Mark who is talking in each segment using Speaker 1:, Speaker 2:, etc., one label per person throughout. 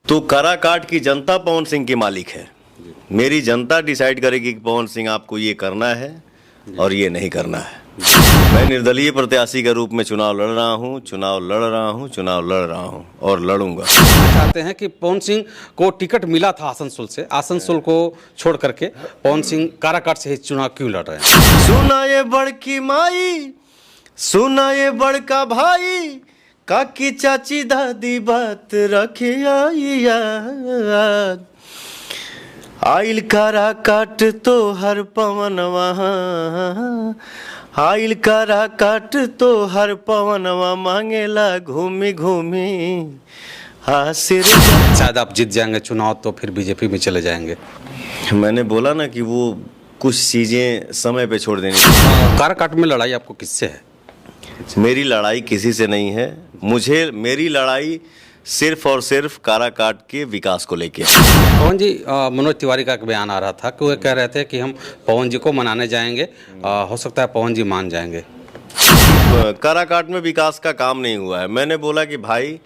Speaker 1: तो काराकाट की जनता पवन सिंह की मालिक है। मेरी जनता डिसाइड करेगी कि पवन सिंह आपको ये करना है और ये नहीं करना है। मैं निर्दलीय प्रत्याशी के रूप में चुनाव लड़ रहा हूँ, चुनाव लड़ रहा हूँ और लड़ूंगा।
Speaker 2: चाहते हैं कि पवन सिंह को टिकट मिला था आसनसोल से, आसनसोल को छोड़ करके पवन सिंह काराकाट से ही चुनाव क्यों लड़ रहे हैं?
Speaker 1: सुना ये बड़की माई, सुना ये बड़का भाई, काकी चाची दादी बात रखे आई याद। आइल काराकाट तो हर पवनवा, आइल काराकाट तो हर पवनवा, मांगेला घूमी घूमी आशीर्वाद।
Speaker 2: शायद आप जीत जाएंगे चुनाव तो फिर बीजेपी में चले जाएंगे।
Speaker 1: मैंने बोला ना कि वो कुछ चीज़ें समय पे छोड़ देनी।
Speaker 2: काराकाट में लड़ाई आपको किससे है?
Speaker 1: मेरी लड़ाई किसी से नहीं है। मेरी लड़ाई सिर्फ और सिर्फ काराकाट के विकास को लेके।
Speaker 2: पवन जी, मनोज तिवारी का एक बयान आ रहा था कि वो कह रहे थे कि हम पवन जी को मनाने जाएंगे, हो सकता है पवन जी मान जाएंगे।
Speaker 1: काराकाट में विकास का काम नहीं हुआ है। मैंने बोला कि भाई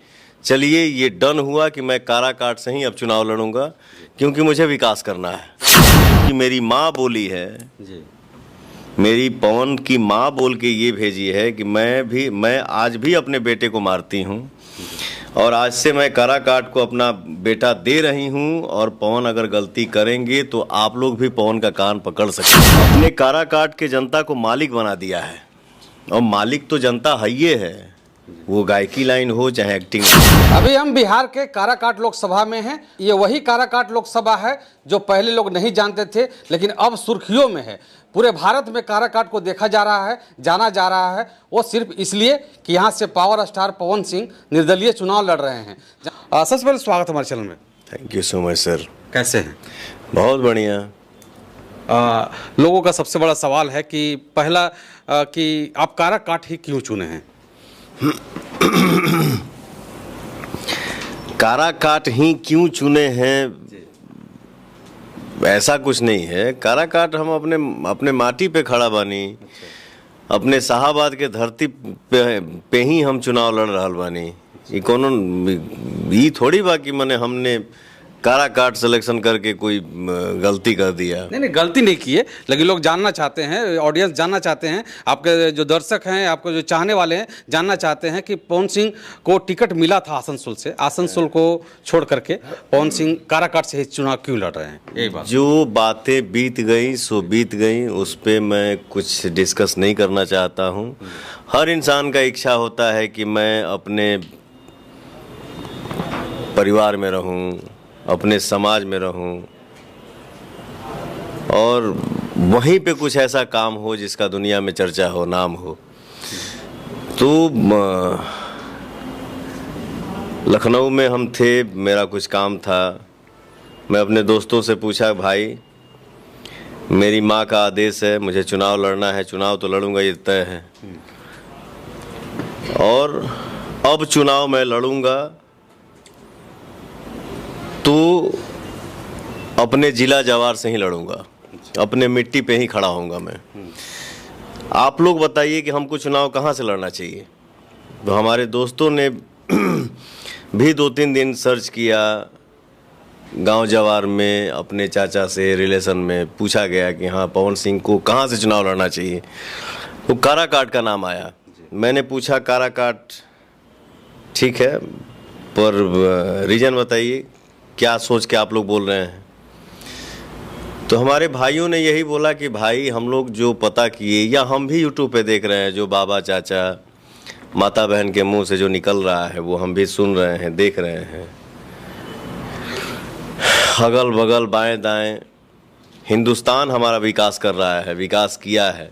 Speaker 1: चलिए ये डन हुआ कि मैं काराकाट से ही अब चुनाव लड़ूंगा, क्योंकि मुझे विकास करना है। क्योंकि मेरी माँ बोली है
Speaker 2: जी,
Speaker 1: मेरी पवन की माँ बोल के ये भेजी है कि मैं आज भी अपने बेटे को मारती हूँ और आज से मैं काराकाट को अपना बेटा दे रही हूँ। और पवन अगर गलती करेंगे तो आप लोग भी पवन का कान पकड़ सकते हैं। अपने काराकाट के जनता को मालिक बना दिया है और मालिक तो जनता है ही है, वो गायकी लाइन हो चाहे एक्टिंग।
Speaker 2: अभी हम बिहार के काराकाट लोकसभा में हैं। ये वही काराकाट लोकसभा है जो पहले लोग नहीं जानते थे, लेकिन अब सुर्खियों में है। पूरे भारत में काराकाट को देखा जा रहा है, जाना जा रहा है, वो सिर्फ इसलिए कि यहाँ से पावर स्टार पवन सिंह निर्दलीय चुनाव लड़ रहे हैं। सबसे पहले स्वागत हमारे चैनल में।
Speaker 1: Thank you so much sir.
Speaker 2: कैसे हैं?
Speaker 1: बहुत बढ़िया।
Speaker 2: लोगों का सबसे बड़ा सवाल है कि पहला कि आप काराकाट ही क्यों चुने हैं?
Speaker 1: काराकाट ही क्यों चुने हैं, ऐसा कुछ नहीं है। काराकाट हम अपने माटी पे खड़ा बानी, अपने शाहाबाद के धरती पे ही हम चुनाव लड़ रहल बानी। ये कोनो ये थोड़ी बा कि मने हमने काराकाट सिलेक्शन करके कोई गलती कर दिया।
Speaker 2: नहीं, गलती नहीं की है, लेकिन लोग जानना चाहते हैं, ऑडियंस जानना चाहते हैं, आपके जो दर्शक हैं, आपको जो चाहने वाले हैं, जानना चाहते हैं कि पवन सिंह को टिकट मिला था आसनसोल से, आसनसोल को छोड़ करके पवन सिंह काराकाट से ही चुनाव क्यों लड़ रहे हैं? यही बात।
Speaker 1: जो बातें बीत गई सो बीत गई, उस पर मैं कुछ डिस्कस नहीं करना चाहता हूँ। हर इंसान का इच्छा होता है कि मैं अपने परिवार में रहूँ, अपने समाज में रहूं और वहीं पे कुछ ऐसा काम हो जिसका दुनिया में चर्चा हो, नाम हो। तो लखनऊ में हम थे, मेरा कुछ काम था। मैं अपने दोस्तों से पूछा, भाई मेरी माँ का आदेश है, मुझे चुनाव लड़ना है, चुनाव तो लड़ूंगा, ये तय है। और अब चुनाव मैं लड़ूंगा तो अपने जिला जवार से ही लड़ूंगा, अपने मिट्टी पे ही खड़ा होऊंगा मैं। आप लोग बताइए कि हमको चुनाव कहाँ से लड़ना चाहिए। तो हमारे दोस्तों ने भी 2-3 दिन सर्च किया, गांव जवार में अपने चाचा से रिलेशन में पूछा गया कि हाँ पवन सिंह को कहाँ से चुनाव लड़ना चाहिए। तो काराकाट का नाम आया। मैंने पूछा काराकाट ठीक है, पर रीजन बताइए, क्या सोच के आप लोग बोल रहे हैं। तो हमारे भाइयों ने यही बोला कि भाई हम लोग जो पता किए, या हम भी यूट्यूब पे देख रहे हैं, जो बाबा चाचा माता बहन के मुंह से जो निकल रहा है वो हम भी सुन रहे हैं, देख रहे हैं। अगल बगल बाएं दाएं हिंदुस्तान हमारा विकास कर रहा है, विकास किया है,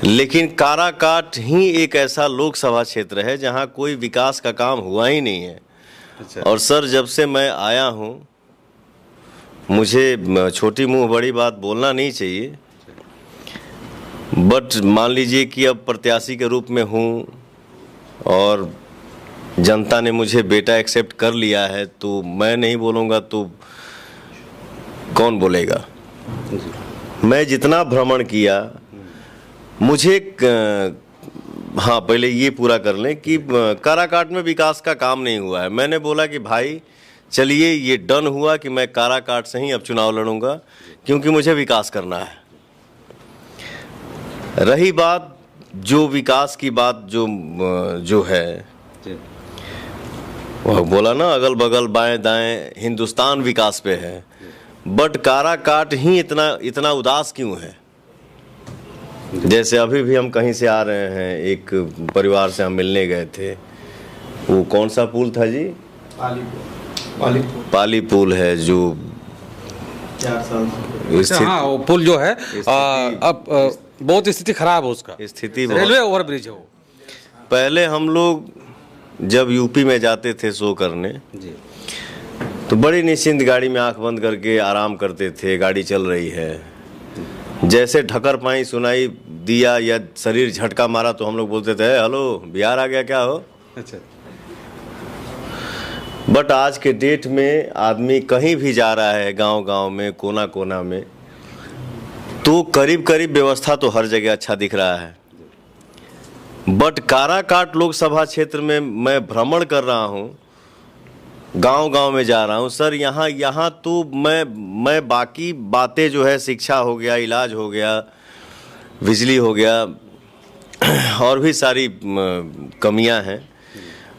Speaker 1: लेकिन काराकाट ही एक ऐसा लोकसभा क्षेत्र है जहां कोई विकास का काम हुआ ही नहीं है। और सर जब से मैं आया हूँ, मुझे छोटी मुंह बड़ी बात बोलना नहीं चाहिए, बट मान लीजिए कि अब प्रत्याशी के रूप में हूँ और जनता ने मुझे बेटा एक्सेप्ट कर लिया है, तो मैं नहीं बोलूँगा तो कौन बोलेगा। मैं जितना भ्रमण किया, मुझे हाँ, पहले ये पूरा कर लें कि काराकाट में विकास का काम नहीं हुआ है। मैंने बोला कि भाई चलिए ये डन हुआ कि मैं काराकाट से ही अब चुनाव लड़ूंगा, क्योंकि मुझे विकास करना है। रही बात जो विकास की बात जो है, वो बोला ना अगल बगल बाएं दाएं हिंदुस्तान विकास पे है, बट काराकाट ही इतना उदास क्यों है? जैसे अभी भी हम कहीं से आ रहे हैं, एक परिवार से हम मिलने गए थे, वो कौन सा पुल था जी? पाली पुल है जो
Speaker 3: 4 साल
Speaker 2: हाँ, वो पुल जो है अब बहुत स्थिति खराब है उसका,
Speaker 1: स्थिति
Speaker 2: रेलवे ओवरब्रिज है वो।
Speaker 1: पहले हम लोग जब यूपी में जाते थे शो करने
Speaker 2: जी,
Speaker 1: तो बड़ी निश्चिंत गाड़ी में आंख बंद करके आराम करते थे, गाड़ी चल रही है। जैसे ढकर पाई सुनाई दिया या शरीर झटका मारा तो हम लोग बोलते थे हेलो बिहार आ गया क्या हो।
Speaker 2: अच्छा,
Speaker 1: बट आज के डेट में आदमी कहीं भी जा रहा है, गांव-गांव में, कोना कोना में, तो करीब करीब व्यवस्था तो हर जगह अच्छा दिख रहा है। बट काराकाट लोकसभा क्षेत्र में मैं भ्रमण कर रहा हूं, गांव-गांव में जा रहा हूं सर, यहाँ तो मैं बाकी बातें जो है, शिक्षा हो गया, इलाज हो गया, बिजली हो गया, और भी सारी कमियां हैं,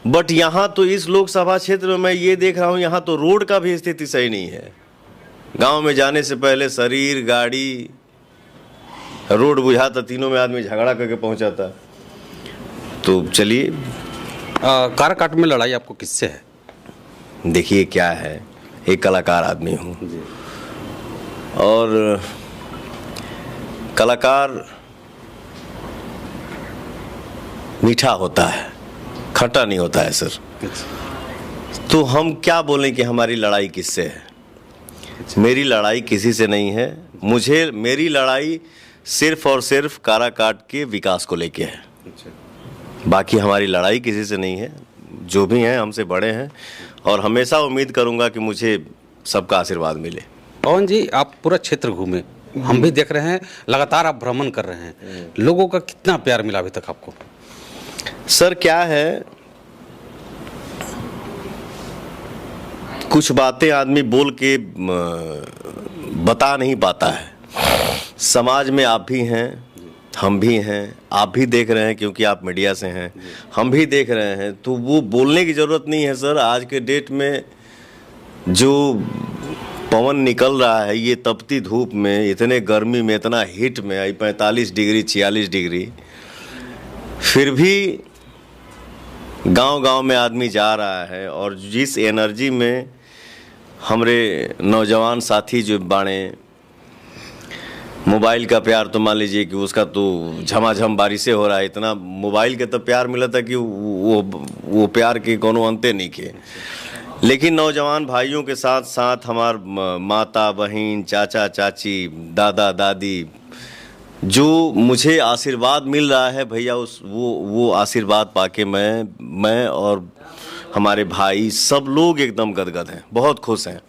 Speaker 1: बट यहाँ तो इस लोकसभा क्षेत्र में मैं ये देख रहा हूँ, यहाँ तो रोड का भी स्थिति सही नहीं है। गांव में जाने से पहले शरीर, गाड़ी, रोड बुझाता, तीनों में आदमी झगड़ा करके पहुंचाता। तो चलिए,
Speaker 2: काराकाट में लड़ाई आपको किससे है?
Speaker 1: देखिए क्या है, एक कलाकार आदमी हूँ, और कलाकार मीठा होता है, खट्टा नहीं होता है सर। तो हम क्या बोलें कि हमारी लड़ाई किससे है? मेरी लड़ाई किसी से नहीं है। मेरी लड़ाई सिर्फ और सिर्फ काराकाट के विकास को लेके है। बाकी हमारी लड़ाई किसी से नहीं है। जो भी हैं हमसे बड़े हैं, और हमेशा उम्मीद करूंगा कि मुझे सबका आशीर्वाद मिले।
Speaker 2: पवन जी, आप पूरा क्षेत्र घूमे, हम भी देख रहे हैं, लगातार आप भ्रमण कर रहे हैं, लोगों का कितना प्यार मिला अभी तक आपको?
Speaker 1: सर क्या है, कुछ बातें आदमी बोल के बता नहीं पाता है। समाज में आप भी हैं, हम भी हैं, आप भी देख रहे हैं क्योंकि आप मीडिया से हैं, हम भी देख रहे हैं, तो वो बोलने की ज़रूरत नहीं है सर। आज के डेट में जो पवन निकल रहा है, ये तपती धूप में, इतने गर्मी में, इतना हीट में, 45 डिग्री 46 डिग्री, फिर भी गांव-गांव में आदमी जा रहा है, और जिस एनर्जी में हमरे नौजवान साथी जो बाणे, मोबाइल का प्यार तो मान लीजिए कि उसका तो झमाझम बारिशें हो रहा है, इतना मोबाइल के तो प्यार मिला था कि वो प्यार के कोनो अंते नहीं के। लेकिन नौजवान भाइयों के साथ साथ हमार माता बहन, चाचा चाची, दादा दादी, जो मुझे आशीर्वाद मिल रहा है भैया, वो आशीर्वाद पाके मैं और हमारे भाई सब लोग एकदम गदगद हैं, बहुत खुश हैं।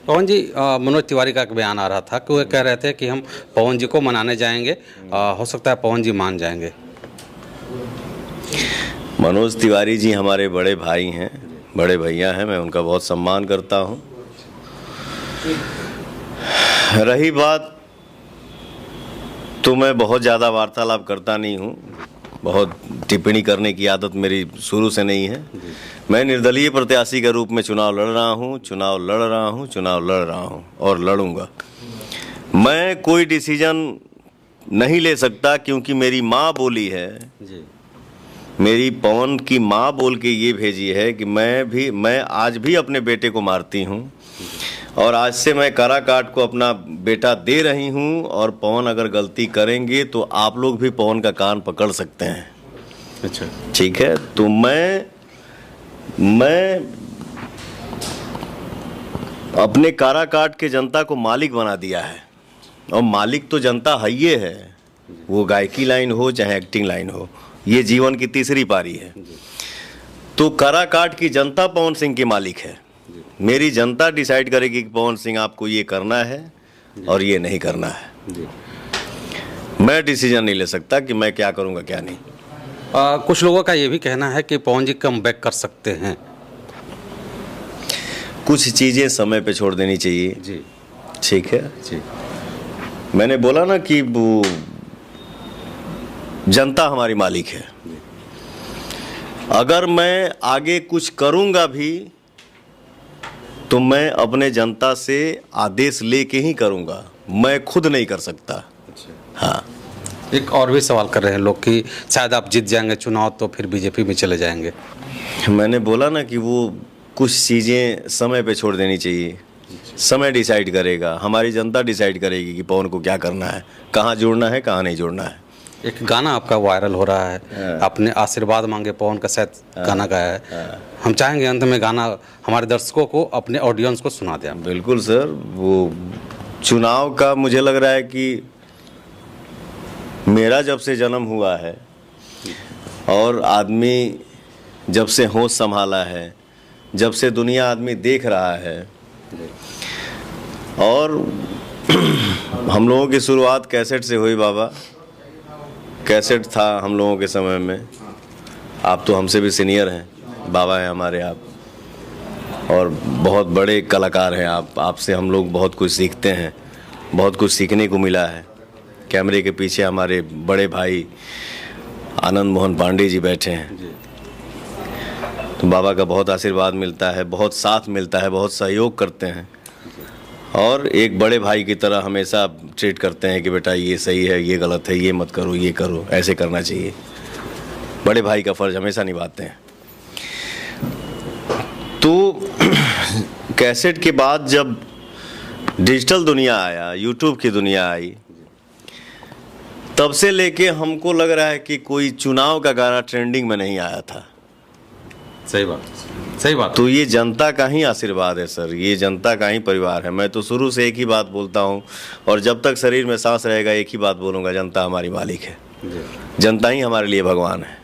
Speaker 2: पवन जी, मनोज तिवारी का एक बयान आ रहा था कि वो कह रहे थे कि हम पवन जी को मनाने जाएंगे, हो सकता है पवन जी मान जाएंगे।
Speaker 1: मनोज तिवारी जी हमारे बड़े भाई हैं, बड़े भैया हैं, मैं उनका बहुत सम्मान करता हूं। रही बात, तो मैं बहुत ज़्यादा वार्तालाप करता नहीं हूं, बहुत टिप्पणी करने की आदत मेरी शुरू से नहीं है। मैं निर्दलीय प्रत्याशी के रूप में चुनाव लड़ रहा हूं और लड़ूंगा। मैं कोई डिसीजन नहीं ले सकता, क्योंकि मेरी माँ बोली है
Speaker 2: जी,
Speaker 1: मेरी पवन की माँ बोल के ये भेजी है कि मैं आज भी अपने बेटे को मारती हूँ, और आज से मैं काराकाट को अपना बेटा दे रही हूँ, और पवन अगर गलती करेंगे तो आप लोग भी पवन का कान पकड़ सकते हैं।
Speaker 2: अच्छा,
Speaker 1: ठीक है, तो मैं अपने काराकाट के जनता को मालिक बना दिया है, और मालिक तो जनता है ही है, वो गायकी लाइन हो चाहे एक्टिंग लाइन हो, ये जीवन की तीसरी पारी है। तो काराकाट की जनता पवन सिंह की मालिक है। मेरी जनता डिसाइड करेगी कि पवन सिंह आपको ये करना है और ये नहीं करना है। मैं डिसीजन नहीं ले सकता कि मैं क्या करूँगा क्या नहीं।
Speaker 2: कुछ लोगों का ये भी कहना है कि पवन जी कम बैक कर सकते हैं।
Speaker 1: कुछ चीज़ें समय पे छोड़ देनी चाहिए।
Speaker 2: जी
Speaker 1: ठीक है,
Speaker 2: जी
Speaker 1: मैंने बोला ना कि वो जनता हमारी मालिक है। अगर मैं आगे कुछ करूंगा भी तो मैं अपने जनता से आदेश लेके ही करूंगा, मैं खुद नहीं कर सकता। हाँ,
Speaker 2: एक और भी सवाल कर रहे हैं लोग कि शायद आप जीत जाएंगे चुनाव तो फिर बीजेपी में चले जाएंगे।
Speaker 1: मैंने बोला ना कि वो कुछ चीज़ें समय पे छोड़ देनी चाहिए। समय डिसाइड करेगा, हमारी जनता डिसाइड करेगी कि पवन को क्या करना है, कहाँ जुड़ना है, कहाँ नहीं जुड़ना है।
Speaker 2: एक गाना आपका वायरल हो रहा है, आपने आशीर्वाद मांगे पवन का शायद गाना गाया है। हम चाहेंगे अंत में गाना हमारे दर्शकों को, अपने ऑडियंस को सुना दें।
Speaker 1: बिल्कुल सर, वो चुनाव का मुझे लग रहा है कि मेरा जब से जन्म हुआ है और आदमी जब से होश संभाला है, जब से दुनिया आदमी देख रहा है, और हम लोगों की शुरुआत कैसेट से हुई बाबा। कैसेट था हम लोगों के समय में। आप तो हमसे भी सीनियर हैं, बाबा हैं हमारे आप, और बहुत बड़े कलाकार हैं आप। आपसे हम लोग बहुत कुछ सीखते हैं, बहुत कुछ सीखने को मिला है। कैमरे के पीछे हमारे बड़े भाई आनंद मोहन पांडे जी बैठे हैं, तो बाबा का बहुत आशीर्वाद मिलता है, बहुत साथ मिलता है, बहुत सहयोग करते हैं, और एक बड़े भाई की तरह हमेशा ट्रीट करते हैं कि बेटा ये सही है, ये गलत है, ये मत करो, ये करो, ऐसे करना चाहिए। बड़े भाई का फर्ज हमेशा निभाते हैं। तो कैसेट के बाद जब डिजिटल दुनिया आया, यूट्यूब की दुनिया आई, तब से लेके हमको लग रहा है कि कोई चुनाव का गाना ट्रेंडिंग में नहीं आया था।
Speaker 2: सही बात, सही बात।
Speaker 1: तो ये जनता का ही आशीर्वाद है सर, ये जनता का ही परिवार है। मैं तो शुरू से एक ही बात बोलता हूँ, और जब तक शरीर में सांस रहेगा एक ही बात बोलूँगा, जनता हमारी मालिक है। जनता ही हमारे लिए भगवान है,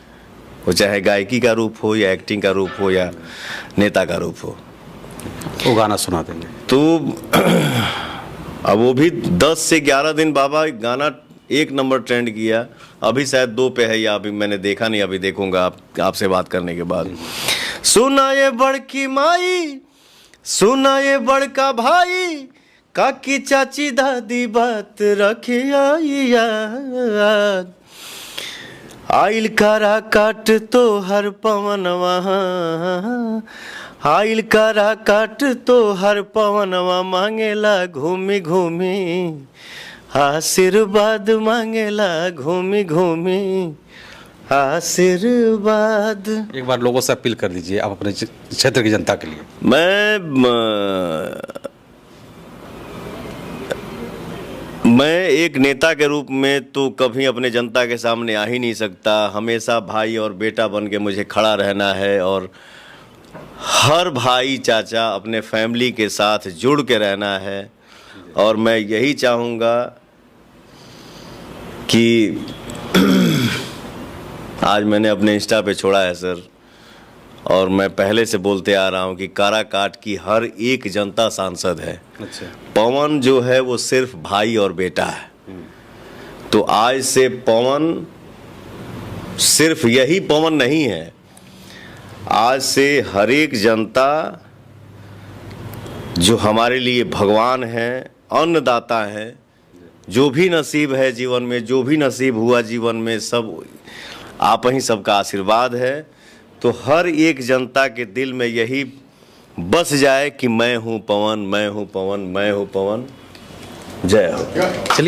Speaker 1: वो चाहे गायकी का रूप हो या एक्टिंग का रूप हो या नेता का रूप हो।
Speaker 2: वो गाना सुना देंगे।
Speaker 1: तो अब वो भी 10 से 11 दिन बाबा गाना 1 नंबर ट्रेंड किया। अभी शायद 2 पे है, या अभी मैंने देखा नहीं, अभी देखूंगा आपसे बात करने के बाद। सुना ये बड़की माई, सुना ये बड़का भाई, काकी चाची दादी बात रखे आई याद। आइल कारा काट तो हर पवनवा, आइल कारा काट तो हर पवनवा, मांगेला घूमी घूमी आशीर्वाद, मांगेला घूमी घूमी आशीर्वाद।
Speaker 2: एक बार लोगों से अपील कर दीजिए आप अपने क्षेत्र की जनता के लिए।
Speaker 1: मैं एक नेता के रूप में तो कभी अपने जनता के सामने आ ही नहीं सकता। हमेशा भाई और बेटा बन के मुझे खड़ा रहना है, और हर भाई चाचा अपने फैमिली के साथ जुड़ के रहना है। और मैं यही चाहूँगा कि आज मैंने अपने इंस्टा पे छोड़ा है सर, और मैं पहले से बोलते आ रहा हूँ कि काराकाट की हर एक जनता सांसद है।
Speaker 2: अच्छा।
Speaker 1: पवन जो है वो सिर्फ भाई और बेटा है। तो आज से पवन सिर्फ यही पवन नहीं है, आज से हर एक जनता जो हमारे लिए भगवान है, अन्नदाता है, जो भी नसीब है जीवन में, जो भी नसीब हुआ जीवन में, सब आप ही सबका आशीर्वाद है। तो हर एक जनता के दिल में यही बस जाए कि मैं हूँ पवन, मैं हूँ पवन, मैं हूँ पवन। जय हो।
Speaker 2: चलिए।